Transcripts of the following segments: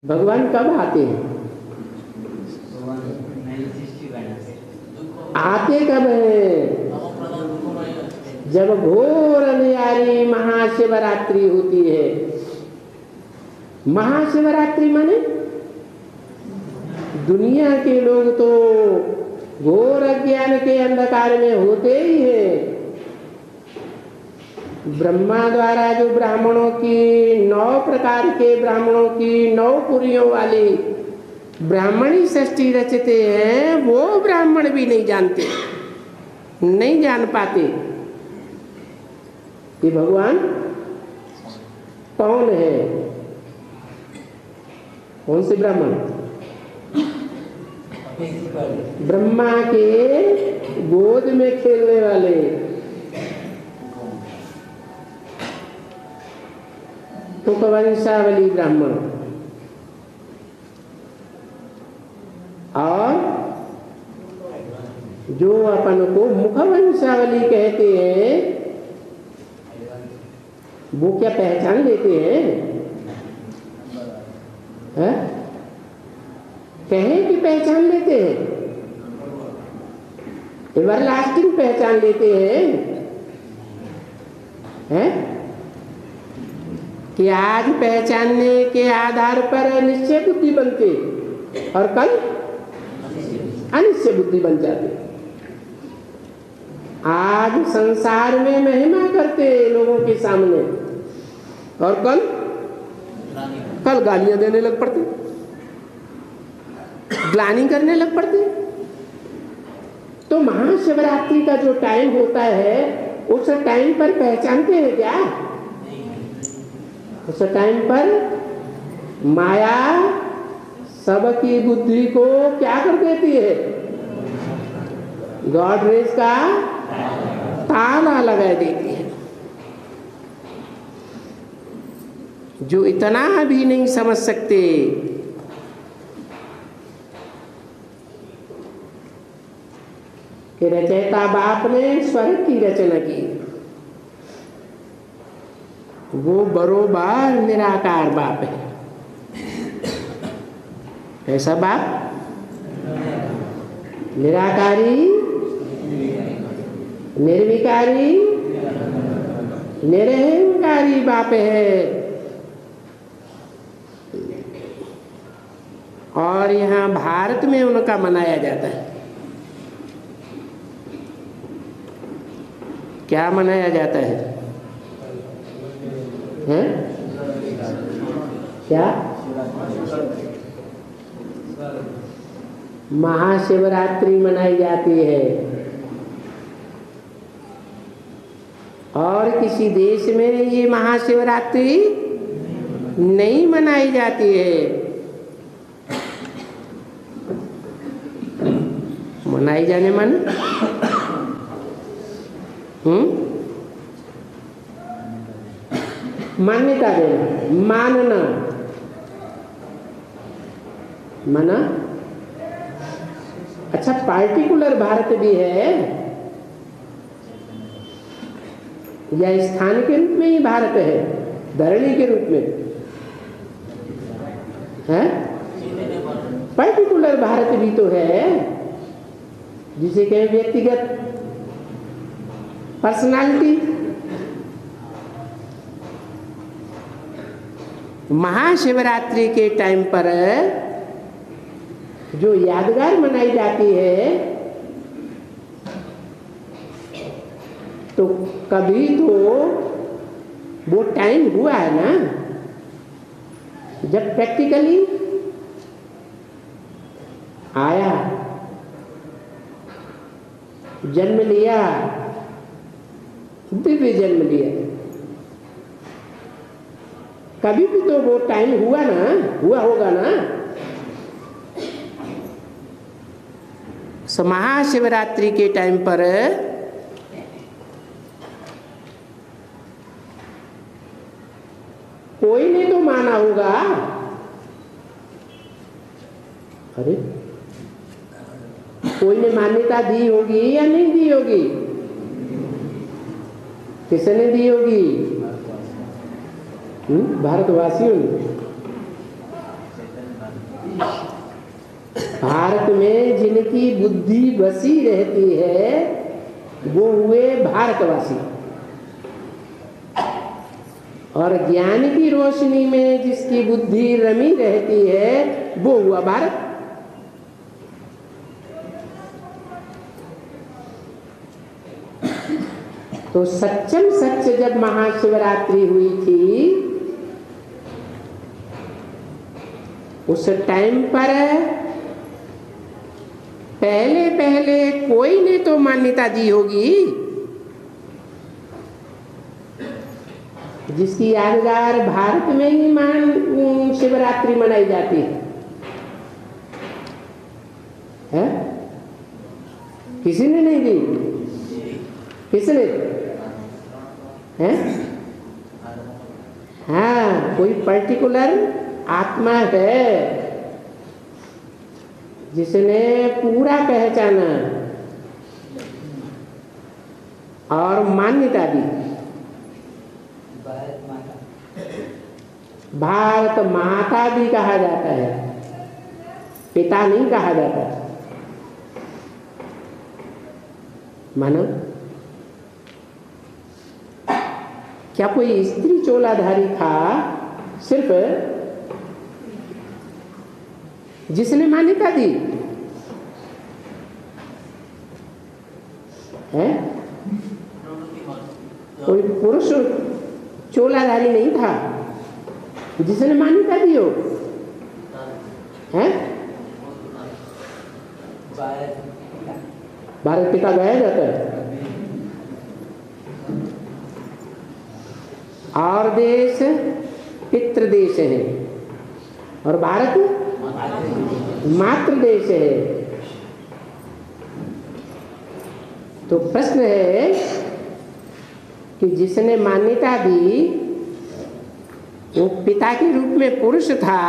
भगवान कब आते हैं? आते कब हैं? जब घोर अंधियारी महाशिवरात्रि होती है। महाशिवरात्रि माने दुनिया के लोग तो घोर अज्ञान के अंधकार में होते ही हैं। ब्रह्मा द्वारा जो ब्राह्मणों की 9 प्रकार के ब्राह्मणों की 9 पुरियों वाली ब्राह्मणी सृष्टि रचते हैं, वो ब्राह्मण भी नहीं जानते, नहीं जान पाते कि भगवान कौन है। कौन से ब्राह्मण? ब्रह्मा के गोद में खेलने वाले। मुखवंशावली ब्राह्मण। और जो अपन को मुखवंशावली कहते हैं, वो क्या पहचान लेते हैं? है? कहें कि पहचान लेते हैं? एवरलास्टिंग पहचान लेते हैं? कि आज पहचानने के आधार पर निश्चय बुद्धि बनते और कल अनिश्चय बुद्धि बन जाते। आज संसार में महिमा करते लोगों के सामने और कल गालियां देने लग पड़ते, ग्लानि करने लग पड़ते। तो महाशिवरात्रि का जो टाइम होता है, उस टाइम पर पहचानते हैं क्या? उस टाइम पर माया सबकी बुद्धि को क्या कर देती है? गॉडरेज का ताला लगा देती है। जो इतना भी नहीं समझ सकते कि रचयिता बाप ने स्वर्ग की रचना की, वो बरोबर निराकार बाप है। ऐसा बाप निराकारी, निर्विकारी, निरहंकारी बाप है। और यहाँ भारत में उनका मनाया जाता है। क्या मनाया जाता है? हैं? क्या? महाशिवरात्रि मनाई जाती है। और किसी देश में ये महाशिवरात्रि नहीं मनाई जाती है। मनाई जाने मन मान्यता देना, मानना, माना। अच्छा, पार्टिकुलर भारत भी है या स्थान के रूप में ही भारत है? धरणी के रूप में है? पार्टिकुलर भारत भी तो है, जिसे कहें व्यक्तिगत पर्सनालिटी। महाशिवरात्रि के टाइम पर जो यादगार मनाई जाती है, तो कभी तो वो टाइम हुआ है ना, जब प्रैक्टिकली आया, जन्म लिया, दिव्य जन्म लिया। कभी भी तो वो टाइम हुआ ना, हुआ होगा ना। सो महाशिवरात्रि के टाइम पर कोई ने तो माना होगा। अरे, कोई ने मान्यता दी होगी या नहीं दी होगी? किसने दी होगी? भारतवासियों ने। भारत में जिनकी बुद्धि बसी रहती है वो हुए भारतवासी, और ज्ञान की रोशनी में जिसकी बुद्धि रमी रहती है वो हुआ भारत। तो सच्चम सच जब महाशिवरात्रि हुई थी उस टाइम पर पहले पहले कोई ने तो मान्यता दी होगी, जिसकी यादगार भारत में ही शिवरात्रि मनाई जाती है? किसी ने नहीं दी? किसने? है? हाँ, कोई पर्टिकुलर आत्मा है जिसने पूरा पहचाना और मान्यता दी। भारत माता भी कहा जाता है, पिता नहीं कहा जाता। मानो क्या कोई स्त्री चोलाधारी था सिर्फ जिसने मान्यता दी है? कोई पुरुष चोलाधारी नहीं था जिसने मान्यता दी हो? है? भारत पिता गाया जाता है। और देश पितृदेश है और भारत मातृ देश है। तो प्रश्न है कि जिसने मान्यता दी वो पिता के रूप में पुरुष था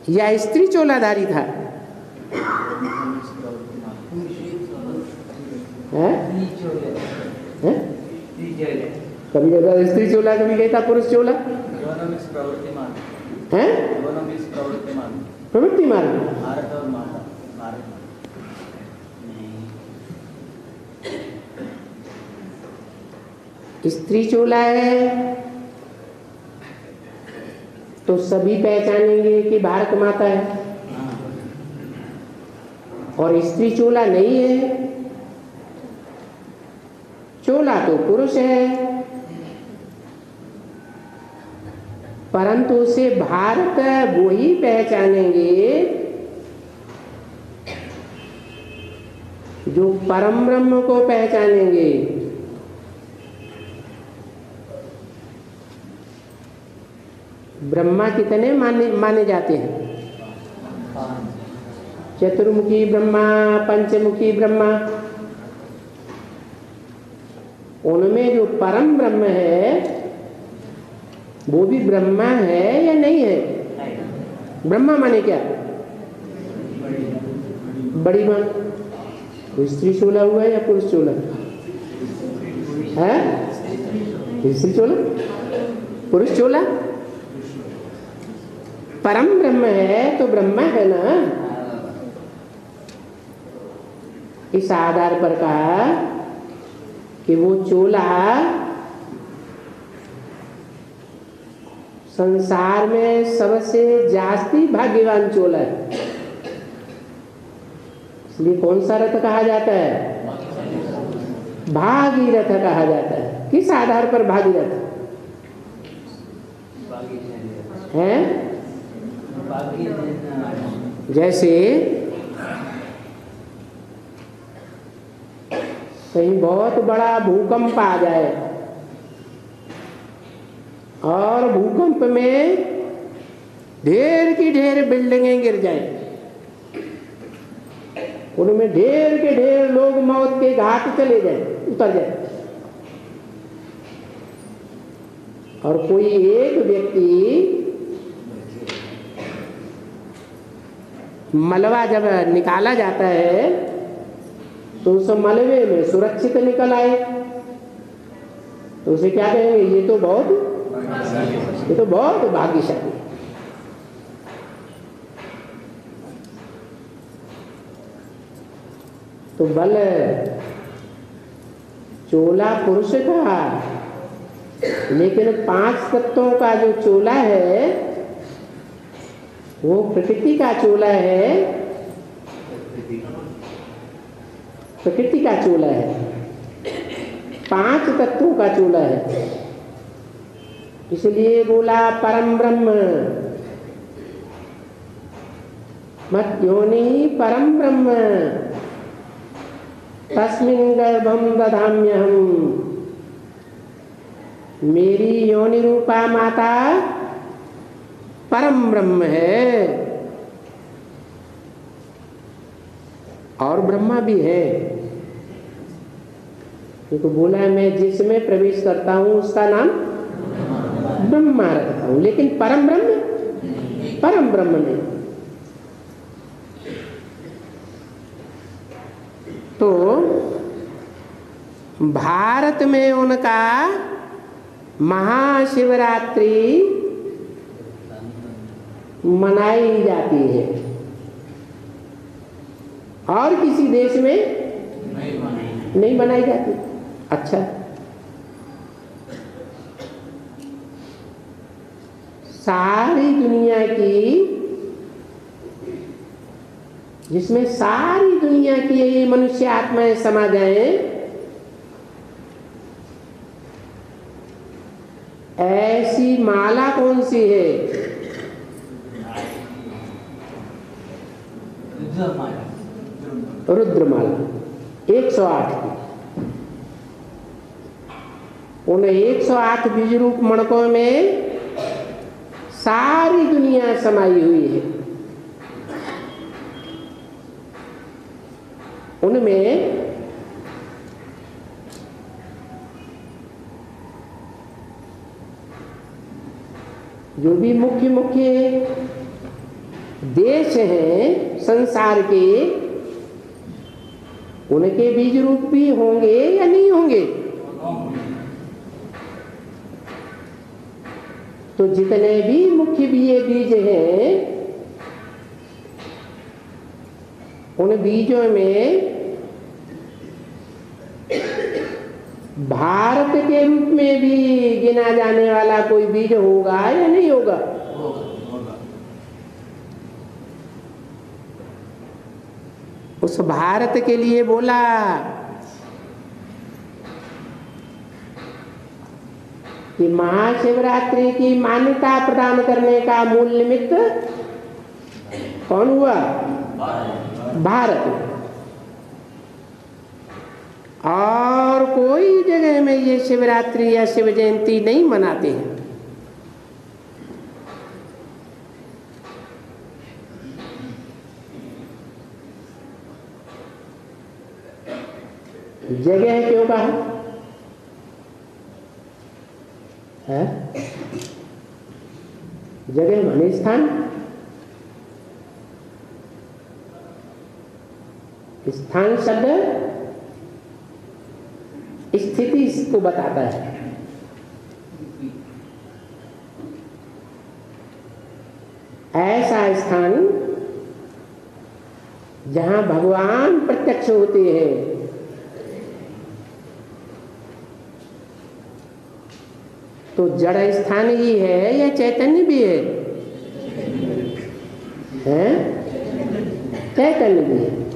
या स्त्री चोलाधारी था? कभी जगह स्त्री चोला, कभी कहता पुरुष चोला। है प्रवृत्ति मार्ग। स्त्री चोला है तो सभी पहचानेंगे कि भारत माता है, और स्त्री चोला नहीं है, चोला तो पुरुष है, परंतु उसे भारत वो ही पहचानेंगे जो परम ब्रह्म को पहचानेंगे। ब्रह्मा कितने माने जाते हैं? चतुर्मुखी ब्रह्मा, पंचमुखी ब्रह्मा। उनमें जो परम ब्रह्म है वो भी ब्रह्मा है या नहीं है? ब्रह्मा माने क्या? बड़ी मां। कोई स्त्री चोला हुआ है या पुरुष चोला है? स्त्री चोला, पुरुष चोला। परम ब्रह्म है तो ब्रह्मा है ना। इस आधार पर कहा कि वो चोला संसार में सबसे जास्ती भाग्यवान चोला है। इसलिए कौन सा रथ कहा जाता है? भागीरथ कहा जाता है। किस आधार पर भागीरथ है? जैसे कहीं बहुत बड़ा भूकंप आ जाए और भूकंप में ढेर की ढेर बिल्डिंगें गिर जाएं, उनमें ढेर के ढेर लोग मौत के घाट चले जाएं, उतर जाएं, और कोई एक व्यक्ति मलबा जब निकाला जाता है तो उस मलबे में सुरक्षित निकल आए तो उसे क्या कहेंगे? ये तो बहुत भाग्यशाली। तो बल चोला पुरुष का, लेकिन 5 तत्वों का जो चोला है वो प्रकृति का चोला है, प्रकृति का चोला है, 5 तत्वों का चोला है। इसलिए बोला परम ब्रह्म, मत योनि परम ब्रह्म, तस्मिन् गर्भं दधाम्यहम्। मेरी योनि रूपा माता परम ब्रह्म है और ब्रह्मा भी है, क्योंकि बोला है मैं जिसमें प्रवेश करता हूं उसका नाम ब्रह्मा रखता हूं, लेकिन परम ब्रह्म नहीं। तो भारत में उनका महाशिवरात्रि मनाई जाती है और किसी देश में नहीं मनाई जाती। अच्छा, सारी दुनिया की, जिसमें सारी दुनिया की ये मनुष्य आत्माएं समा जाएं, ऐसी माला कौन सी है? रुद्रमाला 108 की। उन 108 बीज रूप मणकों में सारी दुनिया समाई हुई है। उनमें जो भी मुख्य मुख्य देश हैं संसार के, उनके बीज रूप भी होंगे या नहीं होंगे? तो जितने भी मुख्य बीज हैं, उन बीजों में भारत के रूप में भी गिना जाने वाला कोई बीज होगा या नहीं होगा? उस भारत के लिए बोला कि महाशिवरात्रि की मान्यता प्रदान करने का मूल निमित्त कौन हुआ? भारत। और कोई जगह में ये शिवरात्रि या शिव जयंती नहीं मनाते हैं। जगह क्यों कहा है? जगह माने स्थान। स्थान शब्द स्थिति को बताता है। ऐसा स्थान जहां भगवान प्रत्यक्ष होते हैं, तो जड़ स्थान ही है या चैतन्य भी है? चैतन्य भी है।